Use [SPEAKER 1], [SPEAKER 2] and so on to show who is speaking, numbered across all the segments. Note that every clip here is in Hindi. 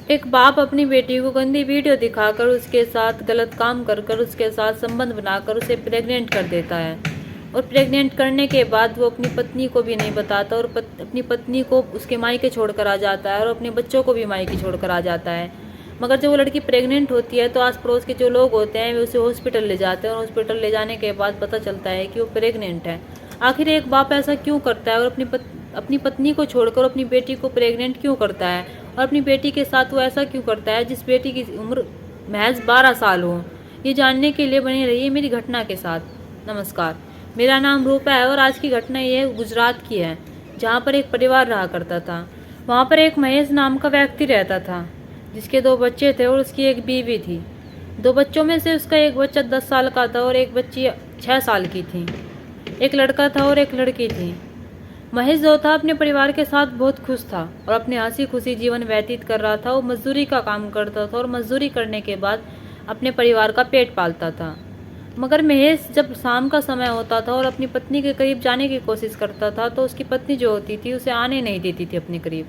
[SPEAKER 1] एक बाप अपनी बेटी को गंदी वीडियो दिखाकर उसके साथ गलत काम कर कर उसके साथ संबंध बनाकर उसे प्रेग्नेंट कर देता है और प्रेग्नेंट करने के बाद वो अपनी पत्नी को भी नहीं बताता और अपनी पत्नी को उसके मायके छोड़कर आ जाता है और अपने बच्चों को भी मायके छोड़कर आ जाता है। मगर जब वो लड़की प्रेग्नेंट होती है तो आस पड़ोस के जो लोग होते हैं वे उसे हॉस्पिटल ले जाते हैं और हॉस्पिटल ले जाने के बाद पता चलता है कि वो प्रेग्नेंट है। आखिर एक बाप ऐसा क्यों करता है और अपनी पत्नी को छोड़कर अपनी बेटी को प्रेग्नेंट क्यों करता है और अपनी बेटी के साथ वो ऐसा क्यों करता है जिस बेटी की उम्र महज 12 साल हो। ये जानने के लिए बनी रहिए मेरी घटना के साथ। नमस्कार, मेरा नाम रूपा है और आज की घटना ये गुजरात की है, जहाँ पर एक परिवार रहा करता था। वहाँ पर एक महेश नाम का व्यक्ति रहता था जिसके 2 बच्चे थे और उसकी एक बीवी थी। 2 बच्चों में से उसका एक बच्चा 10 साल का था और एक बच्ची 6 साल की थी। एक लड़का था और एक लड़की थी। महेश जो था अपने परिवार के साथ बहुत खुश था और अपने हंसी खुशी जीवन व्यतीत कर रहा था। वो मजदूरी का काम करता था और मजदूरी करने के बाद अपने परिवार का पेट पालता था। मगर महेश जब शाम का समय होता था और अपनी पत्नी के करीब जाने की कोशिश करता था तो उसकी पत्नी जो होती थी उसे आने नहीं देती थी अपने करीब,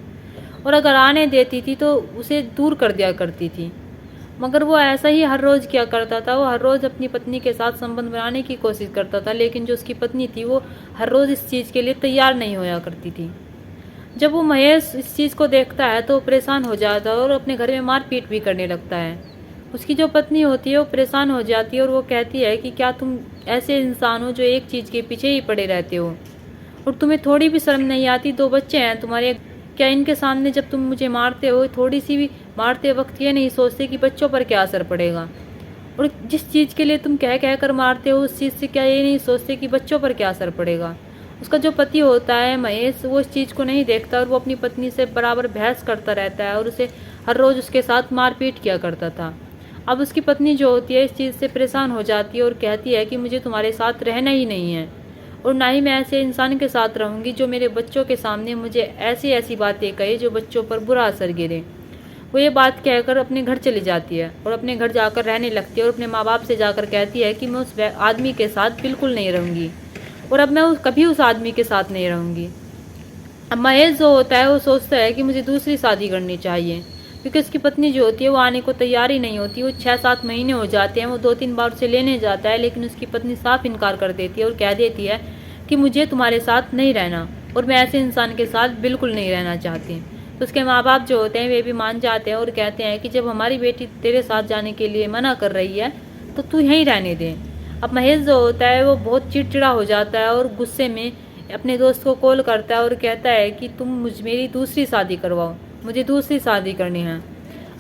[SPEAKER 1] और अगर आने देती थी तो उसे दूर कर दिया करती थी। मगर वो ऐसा ही हर रोज़ किया करता था। वो हर रोज़ अपनी पत्नी के साथ संबंध बनाने की कोशिश करता था, लेकिन जो उसकी पत्नी थी वो हर रोज़ इस चीज़ के लिए तैयार नहीं होया करती थी। जब वो महेश इस चीज़ को देखता है तो वो परेशान हो जाता है और अपने घर में मारपीट भी करने लगता है। उसकी जो पत्नी होती है वो परेशान हो जाती है और वो कहती है कि क्या तुम ऐसे इंसान हो जो एक चीज़ के पीछे ही पड़े रहते हो और तुम्हें थोड़ी भी शर्म नहीं आती? 2 बच्चे हैं तुम्हारे, क्या इनके सामने जब तुम मुझे मारते हो थोड़ी सी भी मारते वक्त ये नहीं सोचते कि बच्चों पर क्या असर पड़ेगा? और जिस चीज़ के लिए तुम कह कह कर मारते हो उस चीज़ से क्या ये नहीं सोचते कि बच्चों पर क्या असर पड़ेगा? उसका जो पति होता है महेश, वो इस चीज़ को नहीं देखता और वो अपनी पत्नी से बराबर बहस करता रहता है और उसे हर रोज़ उसके साथ मारपीट किया करता था। अब उसकी पत्नी जो होती है इस चीज़ से परेशान हो जाती है और कहती है कि मुझे तुम्हारे साथ रहना ही नहीं है और ना ही मैं ऐसे इंसान के साथ रहूंगी जो मेरे बच्चों के सामने मुझे ऐसी ऐसी बातें कहे जो बच्चों पर बुरा असर गिरे। वो ये बात कहकर अपने घर चली जाती है और अपने घर जाकर रहने लगती है और अपने माँ बाप से जाकर कहती है कि मैं उस आदमी के साथ बिल्कुल नहीं रहूंगी और अब मैं कभी उस आदमी के साथ नहीं रहूंगी। अब महेश जो होता है वो सोचता है कि मुझे दूसरी शादी करनी चाहिए, क्योंकि उसकी पत्नी जो होती है वो आने को तैयार ही नहीं होती। वो 6-7 महीने हो जाते हैं, वो 2-3 बार उसे लेने जाता है, लेकिन उसकी पत्नी साफ इनकार कर देती है और कह देती है कि मुझे तुम्हारे साथ नहीं रहना और मैं ऐसे इंसान के साथ बिल्कुल नहीं रहना चाहती। तो उसके माँ बाप जो होते हैं वे भी मान जाते हैं और कहते हैं कि जब हमारी बेटी तेरे साथ जाने के लिए मना कर रही है तो तू यहीं रहने दे। अब महेश जो होता है वो बहुत चिड़चिड़ा हो जाता है और गुस्से में अपने दोस्त को कॉल करता है और कहता है कि तुम मेरी दूसरी शादी करवाओ, मुझे दूसरी शादी करनी है।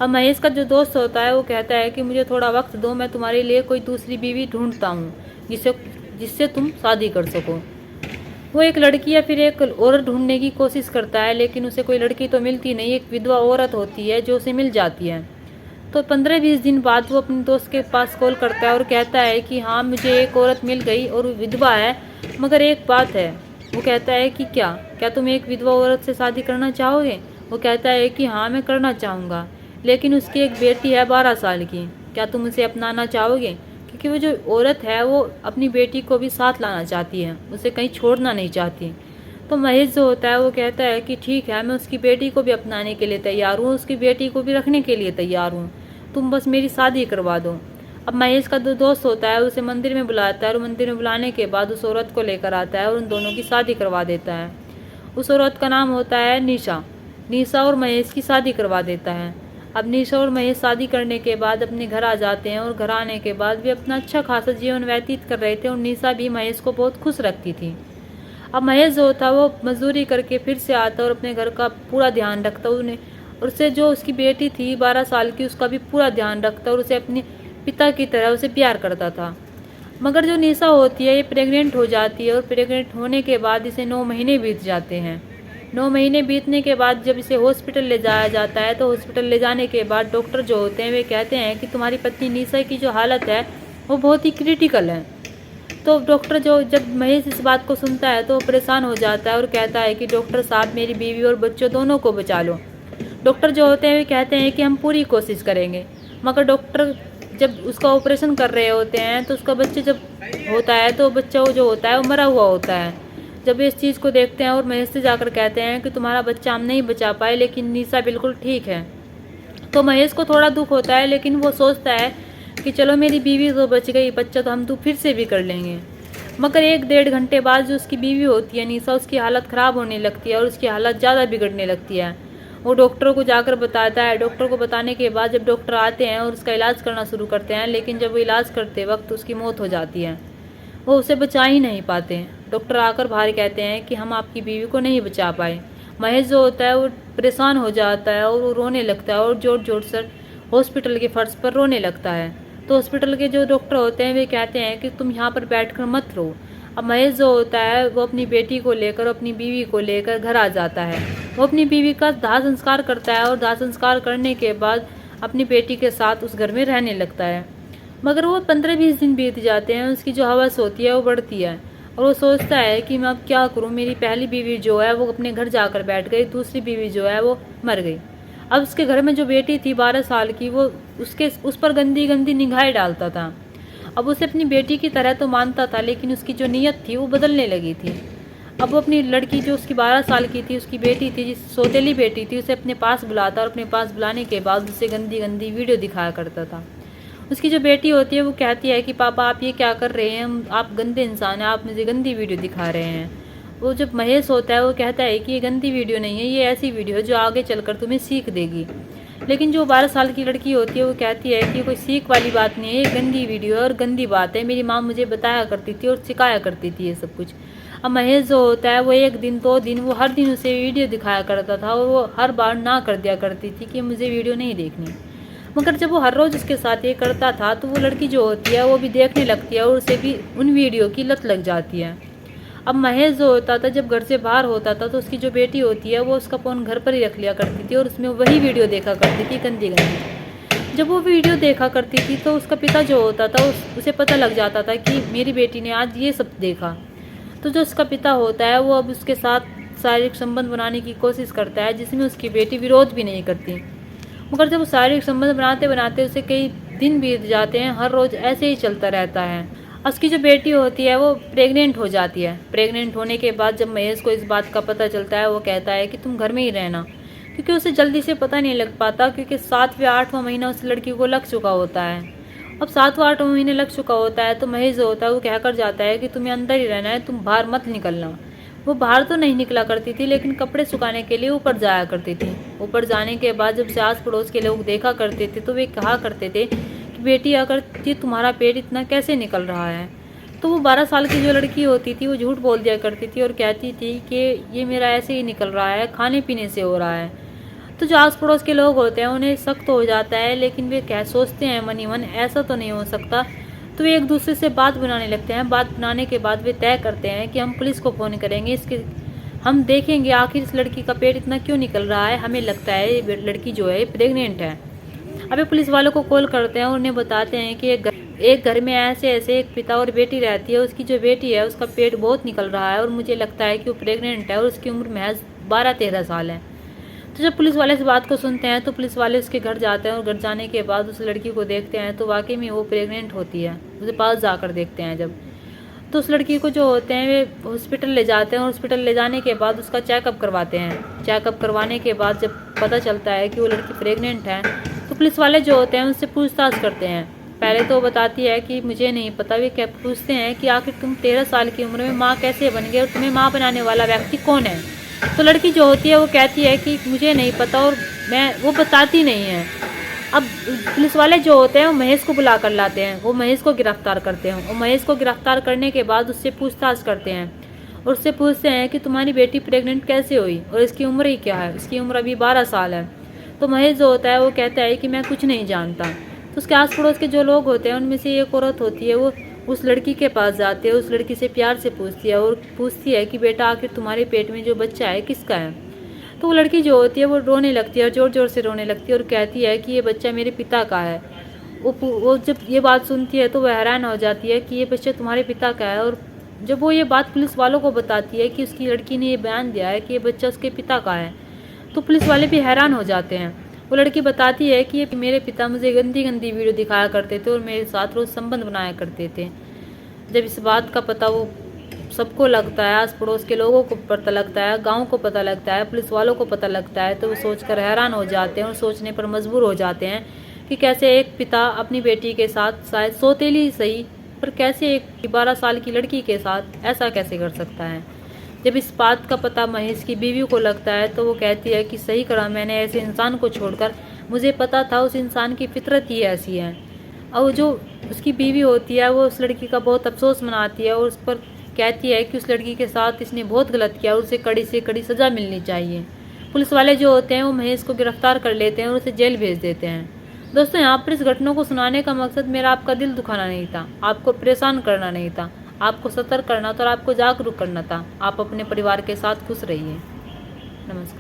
[SPEAKER 1] अब महेश का जो दोस्त होता है वो कहता है कि मुझे थोड़ा वक्त दो, मैं तुम्हारे लिए कोई दूसरी बीवी ढूंढता हूँ जिससे जिससे तुम शादी कर सको। वो एक लड़की या फिर एक औरत ढूंढने की कोशिश करता है, लेकिन उसे कोई लड़की तो मिलती नहीं। एक विधवा औरत होती है जो उसे मिल जाती है। तो 15-20 दिन बाद वो अपने दोस्त के पास कॉल करता है और कहता है कि हाँ मुझे एक औरत मिल गई और विधवा है, मगर एक बात है। वो कहता है कि क्या क्या तुम एक विधवा औरत से शादी करना चाहोगे? वो कहता है कि हाँ मैं करना चाहूँगा, लेकिन उसकी एक बेटी है 12 साल की, क्या तुम उसे अपनाना चाहोगे? क्योंकि वो जो औरत है वो अपनी बेटी को भी साथ लाना चाहती है, उसे कहीं छोड़ना नहीं चाहती। तो महेश जो होता है वो कहता है कि ठीक है, मैं उसकी बेटी को भी अपनाने के लिए तैयार हूँ, उसकी बेटी को भी रखने के लिए तैयार हूँ, तुम बस मेरी शादी करवा दो। अब महेश का जो दोस्त होता है उसे मंदिर में बुलाता है और मंदिर में बुलाने के बाद उस औरत को लेकर आता है और उन दोनों की शादी करवा देता है। उस औरत का नाम होता है निशा। निशा और महेश की शादी करवा देता है। अब निशा और महेश शादी करने के बाद अपने घर आ जाते हैं और घर आने के बाद वे अपना अच्छा खासा जीवन व्यतीत कर रहे थे और निशा भी महेश को बहुत खुश रखती थी। अब महेश जो था वो मजदूरी करके फिर से आता और अपने घर का पूरा ध्यान रखता, उन्हें और उससे जो उसकी बेटी थी 12 साल की उसका भी पूरा ध्यान रखता और उसे अपने पिता की तरह उसे प्यार करता था। मगर जो निशा होती है ये प्रेग्नेंट हो जाती है और प्रेग्नेंट होने के बाद इसे 9 महीने बीत जाते हैं। 9 महीने बीतने के बाद जब इसे हॉस्पिटल ले जाया जाता है तो हॉस्पिटल ले जाने के बाद डॉक्टर जो होते हैं वे कहते हैं कि तुम्हारी पत्नी निशा की जो हालत है वो बहुत ही क्रिटिकल है। तो डॉक्टर जो जब महेश इस बात को सुनता है तो वो परेशान हो जाता है और कहता है कि डॉक्टर साहब मेरी बीवी और बच्चों दोनों को बचा लो। डॉक्टर जो होते हैं वे कहते हैं कि हम पूरी कोशिश करेंगे। मगर डॉक्टर जब उसका ऑपरेशन कर रहे होते हैं तो उसका बच्चा जब होता है तो बच्चा जो होता है वो मरा हुआ होता है। जब इस चीज़ को देखते हैं और महेश से जाकर कहते हैं कि तुम्हारा बच्चा हम नहीं बचा पाए, लेकिन निशा बिल्कुल ठीक है। तो महेश को थोड़ा दुख होता है, लेकिन वो सोचता है कि चलो मेरी बीवी तो बच गई, बच्चा तो हम तो फिर से भी कर लेंगे। मगर 1-1.5 घंटे बाद जो उसकी बीवी होती है निशा, उसकी हालत ख़राब होने लगती है और उसकी हालत ज़्यादा बिगड़ने लगती है। वो डॉक्टर को जाकर बताता है। डॉक्टर को बताने के बाद जब डॉक्टर आते हैं और उसका इलाज करना शुरू करते हैं, लेकिन जब वो इलाज करते वक्त उसकी मौत हो जाती है। वो उसे बचा ही नहीं पाते। डॉक्टर आकर बाहर कहते हैं कि हम आपकी बीवी को नहीं बचा पाए। महेश जो होता है वो परेशान हो जाता है और वो रोने लगता है और जोर जोर से हॉस्पिटल के फर्श पर रोने लगता है। तो हॉस्पिटल के जो डॉक्टर होते हैं वे कहते हैं कि तुम यहाँ पर बैठकर मत रो। अब महेश जो होता है वो अपनी बेटी को लेकर, अपनी बीवी को लेकर घर आ जाता है। वो अपनी बीवी का दाह संस्कार करता है और दाह संस्कार करने के बाद अपनी बेटी के साथ उस घर में रहने लगता है। मगर वो 15-20 दिन बीत जाते हैं, उसकी जो हवस होती है वो बढ़ती है और वो सोचता है कि मैं अब क्या करूँ। मेरी पहली बीवी जो है वो अपने घर जाकर बैठ गई, दूसरी बीवी जो है वो मर गई। अब उसके घर में जो बेटी थी 12 साल की, वो उस पर गंदी गंदी निगाहें डालता था। अब उसे अपनी बेटी की तरह तो मानता था, लेकिन उसकी जो नीयत थी वो बदलने लगी थी। अब वो अपनी लड़की जो उसकी 12 साल की थी, उसकी बेटी थी, जिस सौतेली बेटी थी, उसे अपने पास बुलाता और अपने पास बुलाने के बाद उसे गंदी गंदी वीडियो दिखाया करता था। उसकी जो बेटी होती है वो कहती है कि पापा आप ये क्या कर रहे हैं, आप गंदे इंसान हैं, आप मुझे गंदी वीडियो दिखा रहे हैं। वो जब महेश होता है वो कहता है कि ये गंदी वीडियो नहीं है, ये ऐसी वीडियो है जो आगे चलकर तुम्हें सीख देगी। लेकिन जो 12 साल की लड़की होती है वो कहती है कि कोई सीख वाली बात नहीं है, ये गंदी वीडियो है और गंदी बात है, मेरी माँ मुझे बताया करती थी और सिखाया करती थी ये सब कुछ। अब महेश जो होता है वो 1 दिन 2 दिन वो हर दिन उसे वीडियो दिखाया करता था और वो हर बार ना कर दिया करती थी कि मुझे वीडियो नहीं देखनी। मगर जब वो हर रोज़ उसके साथ ये करता था तो वो लड़की जो होती है वो भी देखने लगती है और उसे भी उन वीडियो की लत लग जाती है। अब महेश जो होता था जब घर से बाहर होता था तो उसकी जो बेटी होती है वो उसका फ़ोन घर पर ही रख लिया करती थी और उसमें वही वीडियो देखा करती थी गंदी गंदी। जब वो वीडियो देखा करती थी तो उसका पिता जो होता था उसे पता लग जाता था कि मेरी बेटी ने आज ये सब देखा। तो जो उसका पिता होता है वो अब उसके साथ शारीरिक संबंध बनाने की कोशिश करता है, जिसमें उसकी बेटी विरोध भी नहीं करती। मगर जब वो शारीरिक संबंध बनाते बनाते उसे कई दिन बीत जाते हैं, हर रोज़ ऐसे ही चलता रहता है। उसकी जो बेटी होती है वो प्रेग्नेंट हो जाती है। प्रेग्नेंट होने के बाद जब महेश को इस बात का पता चलता है वो कहता है कि तुम घर में ही रहना, क्योंकि उसे जल्दी से पता नहीं लग पाता, क्योंकि 7वां-8वां महीना उस लड़की को लग चुका होता है। अब 7वां-8वां महीने लग चुका होता है तो महेश जो होता है वो कहकर जाता है कि तुम्हें अंदर ही रहना है, तुम बाहर मत निकलना। वो बाहर तो नहीं निकला करती थी, लेकिन कपड़े सुखाने के लिए ऊपर जाया करती थी। ऊपर जाने के बाद जब से आस पड़ोस के लोग देखा करते थे तो वे कहा करते थे कि बेटी अगर ये तुम्हारा पेट इतना कैसे निकल रहा है। तो वो 12 साल की जो लड़की होती थी वो झूठ बोल दिया करती थी और कहती थी कि ये मेरा ऐसे ही निकल रहा है, खाने पीने से हो रहा है। तो जो आस पड़ोस के लोग होते हैं उन्हें शक तो हो जाता है, लेकिन वे क्या सोचते हैं मन ही मन ऐसा तो नहीं हो सकता। तो वे एक दूसरे से बात बनाने लगते हैं। बात बनाने के बाद वे तय करते हैं कि हम पुलिस को फ़ोन करेंगे, इसके हम देखेंगे आखिर इस लड़की का पेट इतना क्यों निकल रहा है, हमें लगता है ये लड़की जो है प्रेग्नेंट है। अभी पुलिस वालों को कॉल करते हैं और उन्हें बताते हैं कि एक घर में ऐसे ऐसे एक पिता और बेटी रहती है, उसकी जो बेटी है उसका पेट बहुत निकल रहा है और मुझे लगता है कि वो प्रेग्नेंट है और उसकी उम्र महज 12-13 साल है। तो जब पुलिस वाले इस बात को सुनते हैं तो पुलिस वाले उसके घर जाते हैं और घर जाने के बाद उस लड़की को देखते हैं तो वाकई में वो प्रेग्नेंट होती है। उसके पास जाकर देखते हैं जब, तो उस लड़की को जो होते हैं वे हॉस्पिटल ले जाते हैं और हॉस्पिटल ले जाने के बाद उसका चेकअप करवाते हैं। चेकअप करवाने के बाद जब पता चलता है कि वो लड़की प्रेग्नेंट है तो पुलिस वाले जो होते हैं उससे पूछताछ करते हैं। पहले तो वो बताती है कि मुझे नहीं पता। वे क्या पूछते हैं कि आखिर तुम 13 साल की उम्र में माँ कैसे बन गई और तुम्हें माँ बनाने वाला व्यक्ति कौन है। तो लड़की जो होती है वो कहती है कि मुझे नहीं पता और वो बताती नहीं है। अब पुलिस वाले जो होते हैं वो महेश को बुला कर लाते हैं, वो महेश को गिरफ्तार करते हैं और महेश को गिरफ्तार करने के बाद उससे पूछताछ करते हैं और उससे पूछते हैं कि तुम्हारी बेटी प्रेग्नेंट कैसे हुई और इसकी उम्र ही क्या है। इसकी उम्र अभी 12 साल है। तो महेश जो होता है वो कहता है कि मैं कुछ नहीं जानता। तो उसके आस पड़ोस के जो लोग होते हैं उनमें से एक औरत होती है, वो उस लड़की के पास जाती है, उस लड़की से प्यार से पूछती है और पूछती है कि बेटा आखिर तुम्हारे पेट में जो बच्चा है किसका है। तो वो लड़की जो होती है वो रोने लगती है और ज़ोर ज़ोर से रोने लगती है और कहती है कि ये बच्चा मेरे पिता का है। वो जब ये बात सुनती है तो वह हैरान हो जाती है कि ये बच्चा तुम्हारे पिता का है। और जब वो ये बात पुलिस वालों को बताती है कि उसकी लड़की ने ये बयान दिया है कि ये बच्चा उसके पिता का है, तो पुलिस वाले भी हैरान हो जाते हैं। वो लड़की बताती है कि ये मेरे पिता मुझे गंदी गंदी वीडियो दिखाया करते थे और मेरे साथ रोज़ संबंध बनाया करते थे। जब इस बात का पता वो सबको लगता है, आस पड़ोस के लोगों को पता लगता है, गांव को पता लगता है, पुलिस वालों को पता लगता है, तो वो सोचकर हैरान हो जाते हैं और सोचने पर मजबूर हो जाते हैं कि कैसे एक पिता अपनी बेटी के साथ, शायद सौतेली ही सही, पर कैसे एक 12 साल की लड़की के साथ ऐसा कैसे कर सकता है। जब इस बात का पता महेश की बीवी को लगता है तो वो कहती है कि सही करा मैंने ऐसे इंसान को छोड़कर, मुझे पता था उस इंसान की फितरत ही ऐसी है। और जो उसकी बीवी होती है वो उस लड़की का बहुत अफसोस मनाती है और उस पर कहती है कि उस लड़की के साथ इसने बहुत गलत किया और उसे कड़ी से कड़ी सज़ा मिलनी चाहिए। पुलिस वाले जो होते हैं वो महेश को गिरफ्तार कर लेते हैं और उसे जेल भेज देते हैं। दोस्तों, यहाँ पर इस घटना को सुनाने का मकसद मेरा आपका दिल दुखाना नहीं था, आपको परेशान करना नहीं था, आपको सतर्क करना था और आपको जागरूक करना था। आप अपने परिवार के साथ खुश रहिए। नमस्कार।